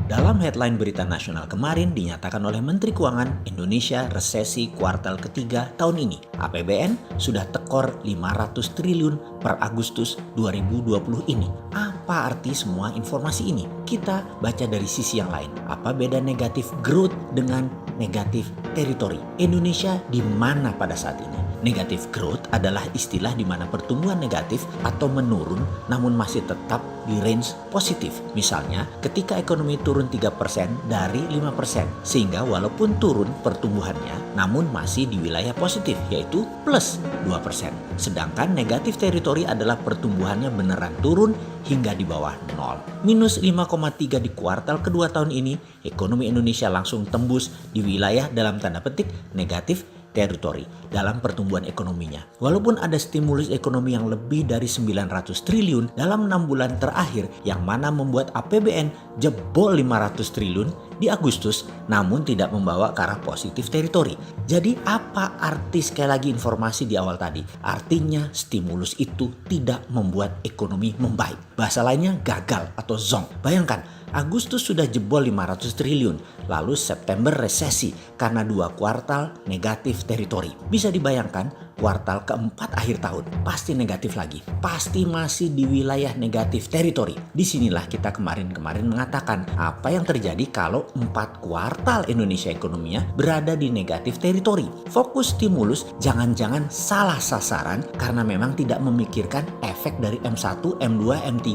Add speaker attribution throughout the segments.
Speaker 1: Dalam headline berita nasional kemarin dinyatakan oleh Menteri Keuangan Indonesia resesi kuartal ketiga tahun ini. APBN sudah tekor 500 triliun per Agustus 2020 ini. Apa arti semua informasi ini? Kita baca dari sisi yang lain. Apa beda negatif growth dengan negatif teritori? Indonesia di mana pada saat ini? Negatif growth adalah istilah di mana pertumbuhan negatif atau menurun namun masih tetap di range positif. Misalnya, ketika ekonomi turun 3% dari 5%, sehingga walaupun turun pertumbuhannya namun masih di wilayah positif, yaitu plus 2%. Sedangkan negatif teritori adalah pertumbuhannya beneran turun hingga di bawah 0. Minus 5,3 di kuartal kedua tahun ini, ekonomi Indonesia langsung tembus di wilayah dalam tanda petik negatif teritori dalam pertumbuhan ekonominya. Walaupun ada stimulus ekonomi yang lebih dari 900 triliun dalam 6 bulan terakhir yang mana membuat APBN jebol 500 triliun di Agustus namun tidak membawa ke arah positif teritori. Jadi apa arti sekali lagi informasi di awal tadi? Artinya stimulus itu tidak membuat ekonomi membaik. Bahasa lainnya gagal atau zonk. Bayangkan Agustus sudah jebol 500 triliun, lalu September resesi karena 2 kuartal negatif teritori. Bisa dibayangkan kuartal keempat akhir tahun pasti negatif lagi, pasti masih di wilayah negatif teritori. Disinilah kita kemarin mengatakan apa yang terjadi kalau 4 kuartal Indonesia ekonominya berada di negatif teritori. Fokus stimulus jangan-jangan salah sasaran karena memang tidak memikirkan efek dari M1, M2, M3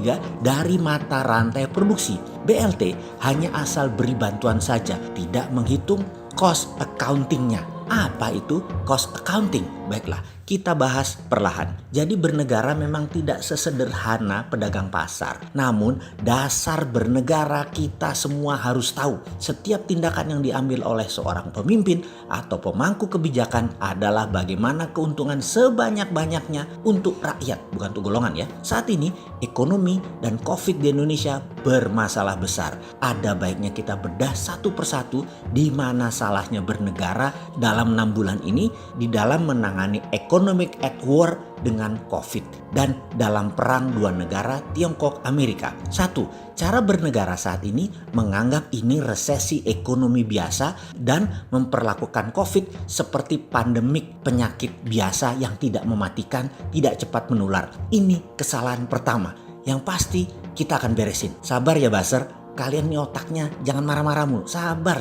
Speaker 1: dari mata rantai produksi. BLT hanya asal beri bantuan saja, tidak menghitung cost accounting-nya. Apa itu cost accounting? Baiklah, kita bahas perlahan. Jadi bernegara memang tidak sesederhana pedagang pasar. Namun dasar bernegara kita semua harus tahu. Setiap tindakan yang diambil oleh seorang pemimpin atau pemangku kebijakan adalah bagaimana keuntungan sebanyak-banyaknya untuk rakyat, bukan untuk golongan ya. Saat ini ekonomi dan COVID di Indonesia bermasalah besar. Ada baiknya kita bedah satu persatu di mana salahnya bernegara dalam 6 bulan ini di dalam menangani economic at war dengan COVID dan dalam perang dua negara Tiongkok-Amerika. 1. Cara bernegara saat ini menganggap ini resesi ekonomi biasa dan memperlakukan COVID seperti pandemik penyakit biasa yang tidak mematikan, tidak cepat menular. Ini kesalahan pertama. Yang pasti kita akan beresin. Sabar ya Baser. Kalian nih otaknya jangan marah-marah mulu. Sabar.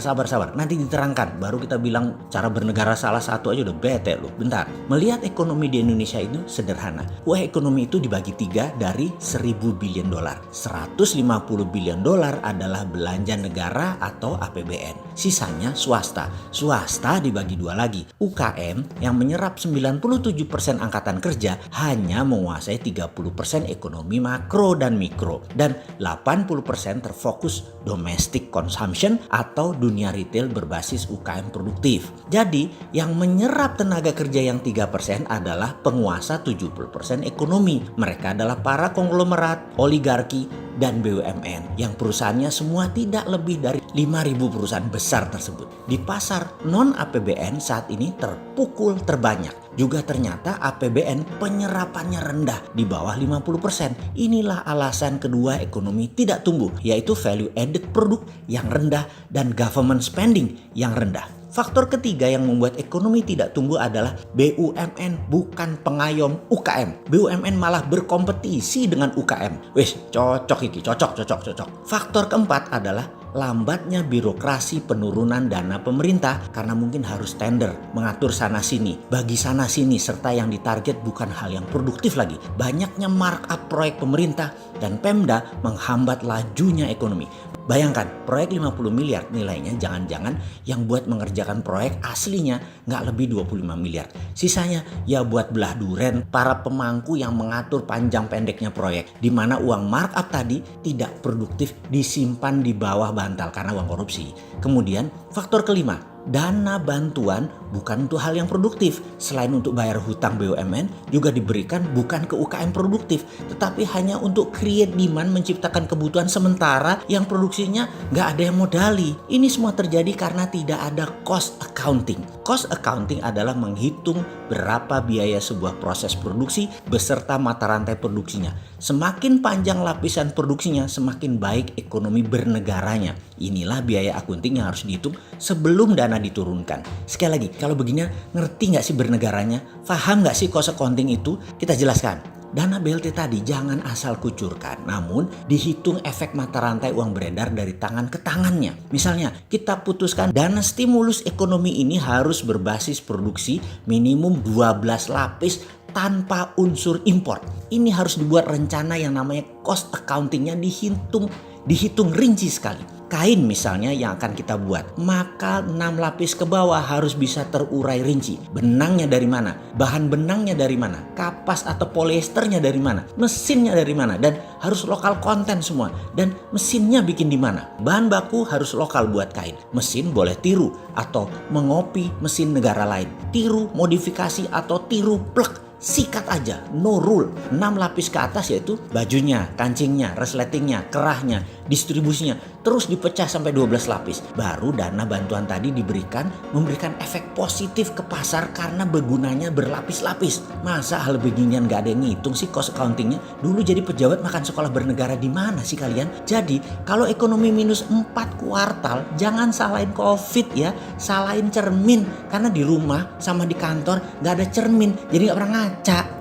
Speaker 1: Nanti diterangkan. Baru kita bilang cara bernegara salah satu aja udah bete loh. Bentar. Melihat ekonomi di Indonesia itu sederhana. Ekonomi itu dibagi 3 dari 1.000 billion dolar. 150 billion dolar adalah belanja negara atau APBN. Sisanya swasta. Swasta dibagi 2 lagi. UKM yang menyerap 97% angkatan kerja hanya menguasai 30% ekonomi makro dan mikro. Dan 80% terfokus domestic consumption atau dunia retail berbasis UKM produktif. Jadi yang menyerap tenaga kerja yang 3% adalah penguasa 70% ekonomi. Mereka adalah para konglomerat, oligarki, dan BUMN yang perusahaannya semua tidak lebih dari 5.000 perusahaan besar tersebut. Di pasar non-APBN saat ini terpukul terbanyak. Juga ternyata APBN penyerapannya rendah di bawah 50%. Inilah alasan kedua ekonomi tidak tumbuh, yaitu value added product yang rendah dan government spending yang rendah. Faktor ketiga yang membuat ekonomi tidak tumbuh adalah BUMN bukan pengayom UKM. BUMN malah berkompetisi dengan UKM. Wis, cocok. Faktor keempat adalah lambatnya birokrasi penurunan dana pemerintah karena mungkin harus tender, mengatur sana sini, bagi sana sini, serta yang ditarget bukan hal yang produktif lagi. Banyaknya markup proyek pemerintah dan Pemda menghambat lajunya ekonomi. Bayangkan proyek 50 miliar nilainya, jangan-jangan yang buat mengerjakan proyek aslinya nggak lebih 25 miliar. Sisanya ya buat belah duren para pemangku yang mengatur panjang pendeknya proyek, di mana uang markup tadi tidak produktif disimpan di bawah bantal karena uang korupsi. Kemudian faktor kelima, dana bantuan bukan untuk hal yang produktif. Selain untuk bayar hutang BUMN, juga diberikan bukan ke UKM produktif, tetapi hanya untuk create demand, menciptakan kebutuhan sementara yang produksinya nggak ada yang modali. Ini semua terjadi karena tidak ada cost accounting. Cost accounting adalah menghitung berapa biaya sebuah proses produksi beserta mata rantai produksinya. Semakin panjang lapisan produksinya, semakin baik ekonomi bernegaranya. Inilah biaya akunting yang harus dihitung sebelum dana diturunkan. Sekali lagi, kalau begini ngerti nggak sih bernegaranya? Paham nggak sih cost accounting itu? Kita jelaskan. Dana BLT tadi jangan asal kucurkan, namun dihitung efek mata rantai uang beredar dari tangan ke tangannya. Misalnya, kita putuskan dana stimulus ekonomi ini harus berbasis produksi minimum 12 lapis tanpa unsur impor. Ini harus dibuat rencana yang namanya cost accountingnya dihitung rinci sekali. Kain misalnya yang akan kita buat, maka 6 lapis ke bawah harus bisa terurai rinci. Benangnya dari mana? Bahan benangnya dari mana? Kapas atau polyesternya dari mana? Mesinnya dari mana? Dan harus lokal konten semua. Dan mesinnya bikin di mana? Bahan baku harus lokal buat kain. Mesin boleh tiru atau mengopi mesin negara lain. Tiru, modifikasi atau tiru plek. Sikat aja, no rule. 6 lapis ke atas yaitu bajunya, kancingnya, resletingnya, kerahnya, distribusinya. Terus dipecah sampai 12 lapis. Baru dana bantuan tadi memberikan efek positif ke pasar karena bergunanya berlapis-lapis. Masa hal beginian gak ada yang ngitung sih cost accountingnya? Dulu jadi pejabat makan sekolah bernegara di mana sih kalian? Jadi kalau ekonomi minus 4 kuartal, jangan salahin COVID ya. Salahin cermin. Karena di rumah sama di kantor gak ada cermin. Jadi gak pernah ngaca.